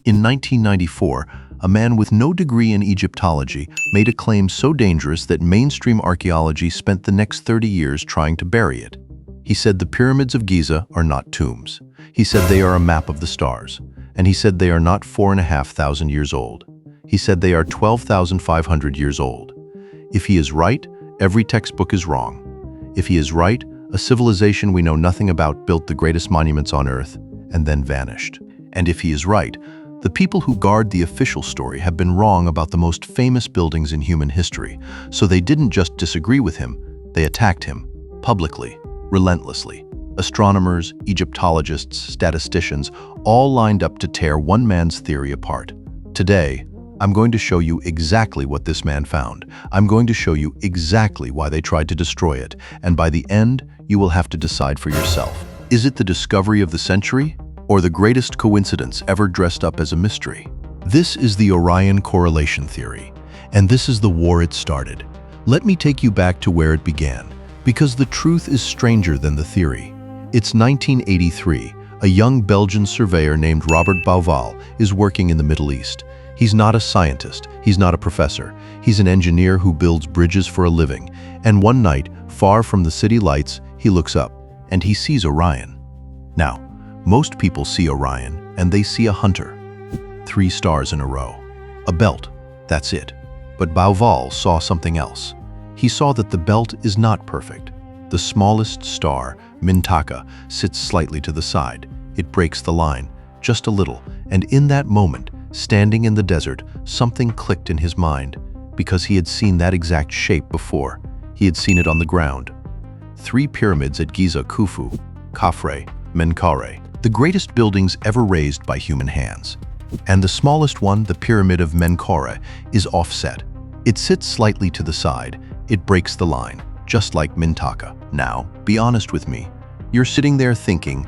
In 1994, a man with no degree in Egyptology made a claim so dangerous that mainstream archaeology spent the next 30 years trying to bury it. He said the pyramids of Giza are not tombs. He said they are a map of the stars. And he said they are not 4,500 years old. He said they are 12,500 years old. If he is right, every textbook is wrong. If he is right, a civilization we know nothing about built the greatest monuments on Earth and then vanished. And if he is right, the people who guard the official story have been wrong about the most famous buildings in human history, so they didn't just disagree with him, they attacked him, publicly, relentlessly. Astronomers, Egyptologists, statisticians, all lined up to tear one man's theory apart. Today, I'm going to show you exactly what this man found. I'm going to show you exactly why they tried to destroy it, and by the end, you will have to decide for yourself. Is it the discovery of the century, or the greatest coincidence ever dressed up as a mystery? This is the Orion correlation theory, and this is the war it started. Let me take you back to where it began, because the truth is stranger than the theory. It's 1983. A young Belgian surveyor named Robert Bauval is working in the Middle East. He's not a scientist, he's not a professor. He's an engineer who builds bridges for a living. And one night, far from the city lights, he looks up, and he sees Orion. Now, most people see Orion, and they see a hunter. 3 stars in a row. A belt, that's it. But Bauval saw something else. He saw that the belt is not perfect. The smallest star, Mintaka, sits slightly to the side. It breaks the line, just a little, and in that moment, standing in the desert, something clicked in his mind, because he had seen that exact shape before. He had seen it on the ground. 3 pyramids at Giza, Khufu, Khafre, Menkaure, the greatest buildings ever raised by human hands. And the smallest one, the pyramid of Menkaure, is offset. It sits slightly to the side. It breaks the line, just like Mintaka. Now, be honest with me. You're sitting there thinking,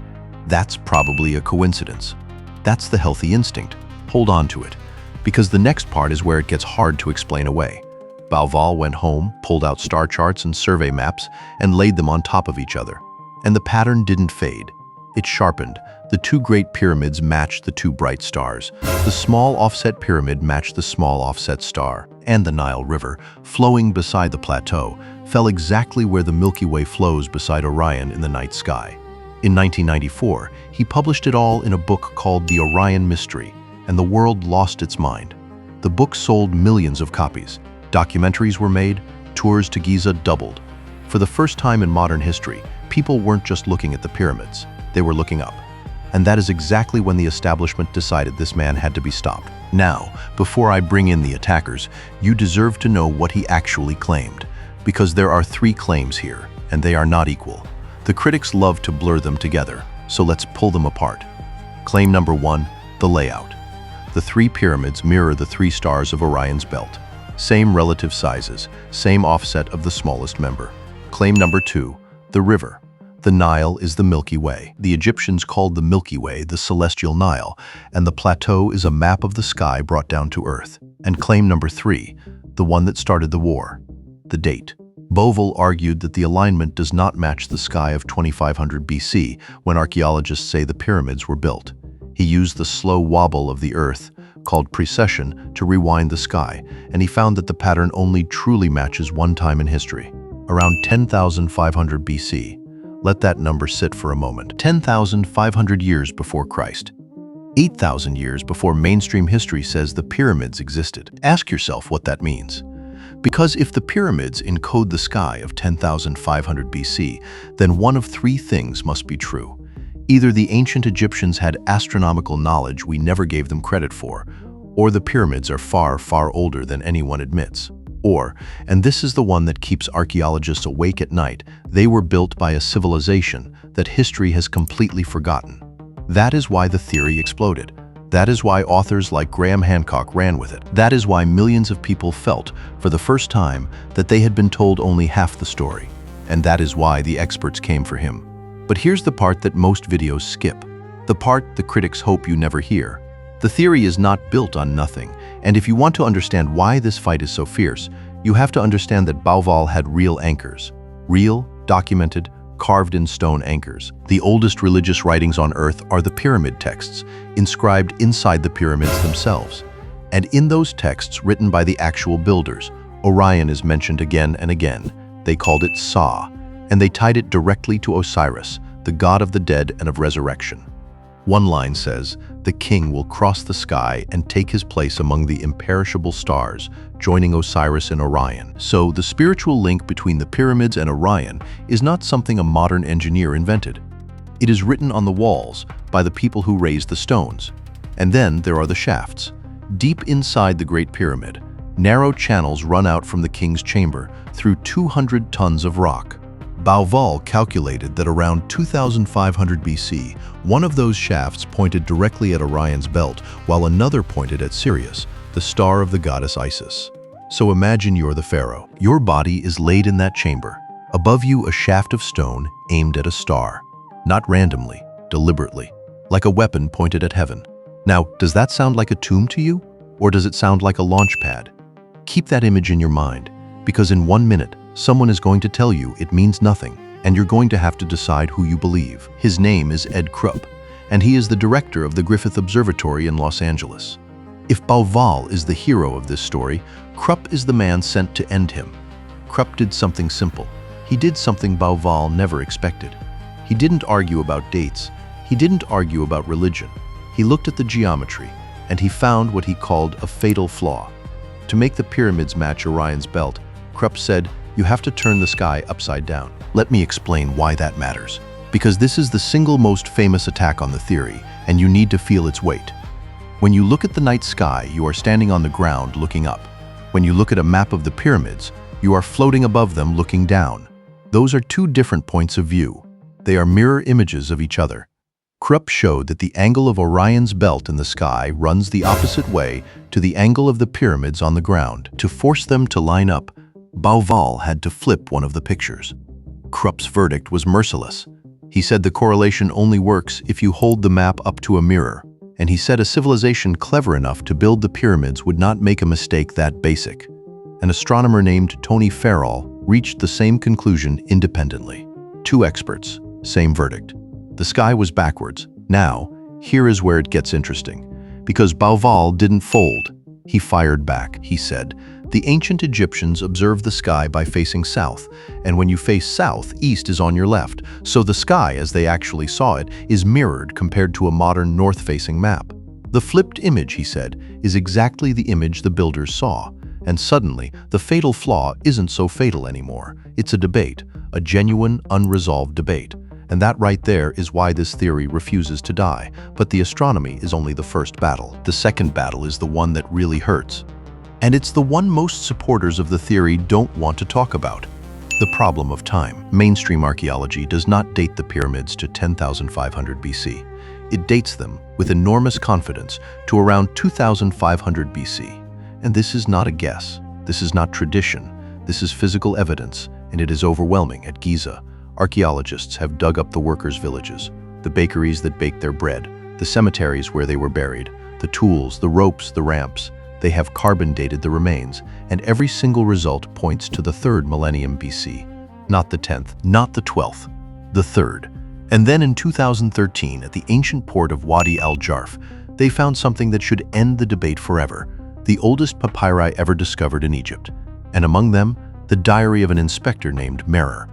that's probably a coincidence. That's the healthy instinct. Hold on to it, because the next part is where it gets hard to explain away. Bauval went home, pulled out star charts and survey maps, and laid them on top of each other. And the pattern didn't fade. It sharpened. The 2 great pyramids matched the 2 bright stars. The small offset pyramid matched the small offset star. And the Nile River, flowing beside the plateau, fell exactly where the Milky Way flows beside Orion in the night sky. In 1994, he published it all in a book called The Orion Mystery, and the world lost its mind. The book sold millions of copies. Documentaries were made, tours to Giza doubled. For the first time in modern history, people weren't just looking at the pyramids, they were looking up. And that is exactly when the establishment decided this man had to be stopped. Now, before I bring in the attackers, you deserve to know what he actually claimed, because there are 3 claims here, and they are not equal. The critics love to blur them together, so let's pull them apart. Claim number 1, the layout. The 3 pyramids mirror the 3 stars of Orion's belt. Same relative sizes, same offset of the smallest member. Claim number 2, the river. The Nile is the Milky Way. The Egyptians called the Milky Way the Celestial Nile, and the plateau is a map of the sky brought down to Earth. And claim number 3, the one that started the war, the date. Bauval argued that the alignment does not match the sky of 2500 BC, when archaeologists say the pyramids were built. He used the slow wobble of the Earth, called precession, to rewind the sky, and he found that the pattern only truly matches one time in history, around 10,500 BC. Let that number sit for a moment. 10,500 years before Christ. 8,000 years before mainstream history says the pyramids existed. Ask yourself what that means. Because if the pyramids encode the sky of 10,500 BC, then one of 3 things must be true. Either the ancient Egyptians had astronomical knowledge we never gave them credit for, or the pyramids are far, far older than anyone admits. Or, and this is the one that keeps archaeologists awake at night, they were built by a civilization that history has completely forgotten. That is why the theory exploded. That is why authors like Graham Hancock ran with it. That is why millions of people felt, for the first time, that they had been told only half the story. And that is why the experts came for him. But here's the part that most videos skip. The part the critics hope you never hear. The theory is not built on nothing, and if you want to understand why this fight is so fierce, you have to understand that Bauval had real anchors. Real, documented, carved in stone anchors. The oldest religious writings on Earth are the pyramid texts, inscribed inside the pyramids themselves. And in those texts written by the actual builders, Orion is mentioned again and again. They called it Sa, and they tied it directly to Osiris, the god of the dead and of resurrection. One line says, "The king will cross the sky and take his place among the imperishable stars, joining Osiris and Orion." So the spiritual link between the pyramids and Orion is not something a modern engineer invented. It is written on the walls by the people who raised the stones. And then there are the shafts. Deep inside the Great Pyramid, narrow channels run out from the king's chamber through 200 tons of rock. Bauval calculated that around 2500 BC, one of those shafts pointed directly at Orion's belt, while another pointed at Sirius, the star of the goddess Isis. So imagine you're the pharaoh. Your body is laid in that chamber. Above you, a shaft of stone aimed at a star. Not randomly, deliberately, like a weapon pointed at heaven. Now, does that sound like a tomb to you? Or does it sound like a launch pad? Keep that image in your mind, because in 1 minute, someone is going to tell you it means nothing, and you're going to have to decide who you believe. His name is Ed Krupp, and he is the director of the Griffith Observatory in Los Angeles. If Bauval is the hero of this story, Krupp is the man sent to end him. Krupp did something simple. He did something Bauval never expected. He didn't argue about dates. He didn't argue about religion. He looked at the geometry, and he found what he called a fatal flaw. To make the pyramids match Orion's belt, Krupp said, "You have to turn the sky upside down." Let me explain why that matters. Because this is the single most famous attack on the theory, and you need to feel its weight. When you look at the night sky, you are standing on the ground looking up. When you look at a map of the pyramids, you are floating above them looking down. Those are two different points of view. They are mirror images of each other. Krupp showed that the angle of Orion's belt in the sky runs the opposite way to the angle of the pyramids on the ground. To force them to line up, Bauval had to flip one of the pictures. Krupp's verdict was merciless. He said the correlation only works if you hold the map up to a mirror. And he said a civilization clever enough to build the pyramids would not make a mistake that basic. An astronomer named Tony Farrell reached the same conclusion independently. Two experts, same verdict. The sky was backwards. Now, here is where it gets interesting. Because Bauval didn't fold. He fired back. He said, "The ancient Egyptians observed the sky by facing south, and when you face south, east is on your left. So the sky, as they actually saw it, is mirrored compared to a modern north-facing map. The flipped image," he said, "is exactly the image the builders saw. And suddenly, the fatal flaw isn't so fatal anymore. It's a debate, a genuine, unresolved debate. And that right there is why this theory refuses to die. But the astronomy is only the first battle. The second battle is the one that really hurts. And it's the one most supporters of the theory don't want to talk about. The problem of time. Mainstream archaeology does not date the pyramids to 10,500 BC. It dates them, with enormous confidence, to around 2,500 BC. And this is not a guess. This is not tradition. This is physical evidence, and it is overwhelming. At Giza, archaeologists have dug up the workers' villages, the bakeries that baked their bread, the cemeteries where they were buried, the tools, the ropes, the ramps. They have carbon dated the remains, and every single result points to the 3rd millennium BC. Not the 10th, not the 12th, the 3rd. And then in 2013, at the ancient port of Wadi al-Jarf, they found something that should end the debate forever: the oldest papyri ever discovered in Egypt. And among them, the diary of an inspector named Merer.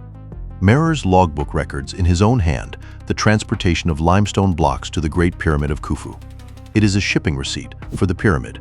Merer's logbook records in his own hand the transportation of limestone blocks to the Great Pyramid of Khufu. It is a shipping receipt for the pyramid,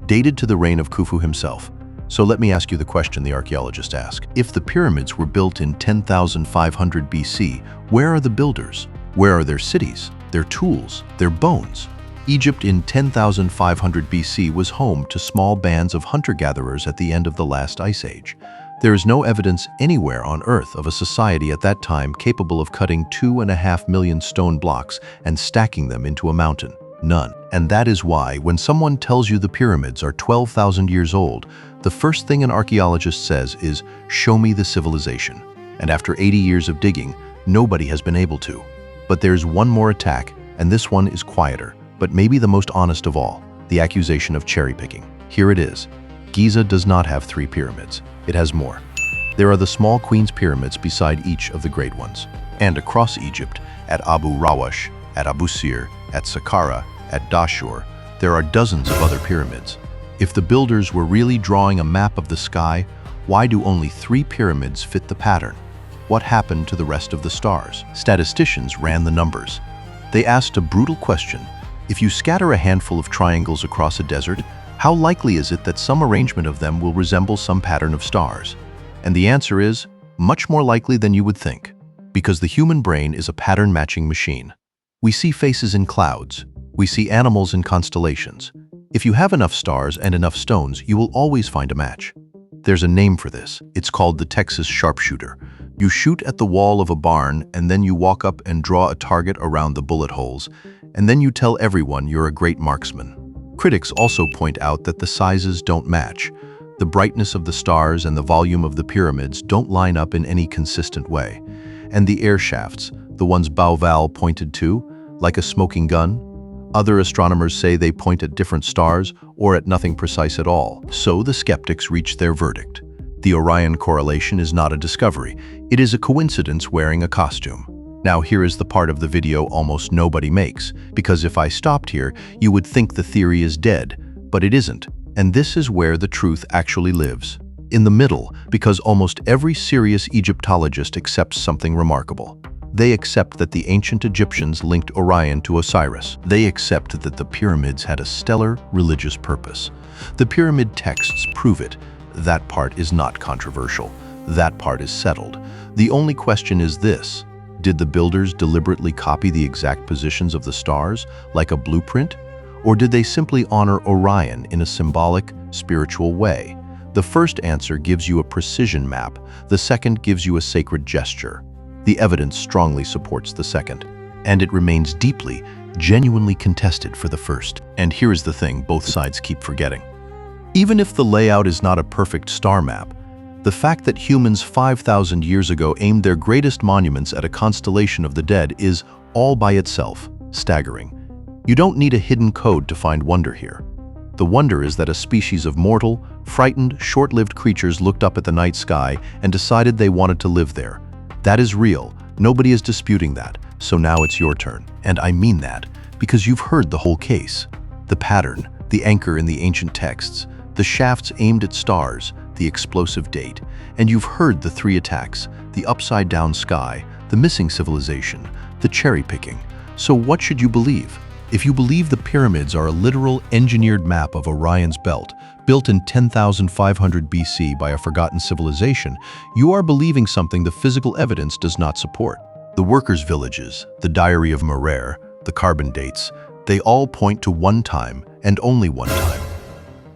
dated to the reign of Khufu himself. So let me ask you the question the archaeologists ask. If the pyramids were built in 10,500 BC, where are the builders? Where are their cities, their tools, their bones? Egypt in 10,500 BC was home to small bands of hunter-gatherers at the end of the last ice age. There is no evidence anywhere on Earth of a society at that time capable of cutting 2.5 million stone blocks and stacking them into a mountain. None. And that is why, when someone tells you the pyramids are 12,000 years old, the first thing an archaeologist says is, "Show me the civilization." And after 80 years of digging, nobody has been able to. But there's one more attack, and this one is quieter, but maybe the most honest of all, the accusation of cherry-picking. Here it is. Giza does not have 3 pyramids. It has more. There are the small Queen's pyramids beside each of the great ones. And across Egypt, at Abu Rawash, at Abu Sir, at Saqqara, at Dashur, there are dozens of other pyramids. If the builders were really drawing a map of the sky, why do only 3 pyramids fit the pattern? What happened to the rest of the stars? Statisticians ran the numbers. They asked a brutal question. If you scatter a handful of triangles across a desert, how likely is it that some arrangement of them will resemble some pattern of stars? And the answer is, much more likely than you would think, because the human brain is a pattern-matching machine. We see faces in clouds. We see animals in constellations. If you have enough stars and enough stones, you will always find a match. There's a name for this. It's called the Texas sharpshooter. You shoot at the wall of a barn, and then you walk up and draw a target around the bullet holes, and then you tell everyone you're a great marksman. Critics also point out that the sizes don't match. The brightness of the stars and the volume of the pyramids don't line up in any consistent way. And the air shafts, the ones Bauval pointed to, like a smoking gun, other astronomers say they point at different stars or at nothing precise at all. So the skeptics reach their verdict. The Orion correlation is not a discovery. It is a coincidence wearing a costume. Now here is the part of the video almost nobody makes, because if I stopped here, you would think the theory is dead, but it isn't. And this is where the truth actually lives. In the middle, because almost every serious Egyptologist accepts something remarkable. They accept that the ancient Egyptians linked Orion to Osiris. They accept that the pyramids had a stellar religious purpose. The pyramid texts prove it. That part is not controversial. That part is settled. The only question is this: did the builders deliberately copy the exact positions of the stars, like a blueprint? Or did they simply honor Orion in a symbolic, spiritual way? The first answer gives you a precision map. The second gives you a sacred gesture. The evidence strongly supports the second, and it remains deeply, genuinely contested for the first. And here is the thing both sides keep forgetting. Even if the layout is not a perfect star map, the fact that humans 5,000 years ago aimed their greatest monuments at a constellation of the dead is, all by itself, staggering. You don't need a hidden code to find wonder here. The wonder is that a species of mortal, frightened, short-lived creatures looked up at the night sky and decided they wanted to live there. That is real. Nobody is disputing that. So now it's your turn. And I mean that, because you've heard the whole case. The pattern, the anchor in the ancient texts, the shafts aimed at stars, the explosive date, and you've heard the 3 attacks, the upside-down sky, the missing civilization, the cherry-picking. So what should you believe? If you believe the pyramids are a literal engineered map of Orion's belt, built in 10,500 BC by a forgotten civilization, you are believing something the physical evidence does not support. The workers' villages, the diary of Merer, the carbon dates, they all point to one time and only one time.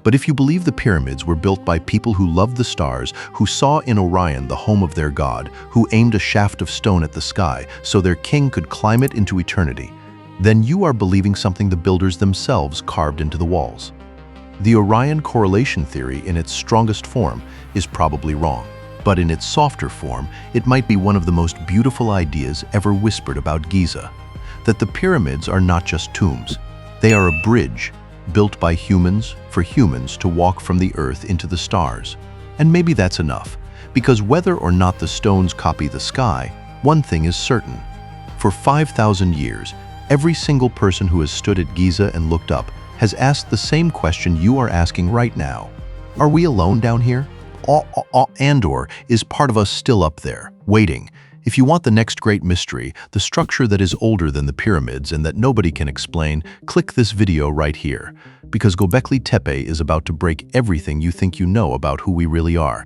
But if you believe the pyramids were built by people who loved the stars, who saw in Orion the home of their god, who aimed a shaft of stone at the sky so their king could climb it into eternity, then you are believing something the builders themselves carved into the walls. The Orion correlation theory in its strongest form is probably wrong, but in its softer form, it might be one of the most beautiful ideas ever whispered about Giza, that the pyramids are not just tombs. They are a bridge built by humans for humans to walk from the earth into the stars. And maybe that's enough, because whether or not the stones copy the sky, one thing is certain. For 5,000 years, every single person who has stood at Giza and looked up has asked the same question you are asking right now. Are we alone down here? And/or is part of us still up there, waiting? If you want the next great mystery, the structure that is older than the pyramids and that nobody can explain, click this video right here, because Göbekli Tepe is about to break everything you think you know about who we really are.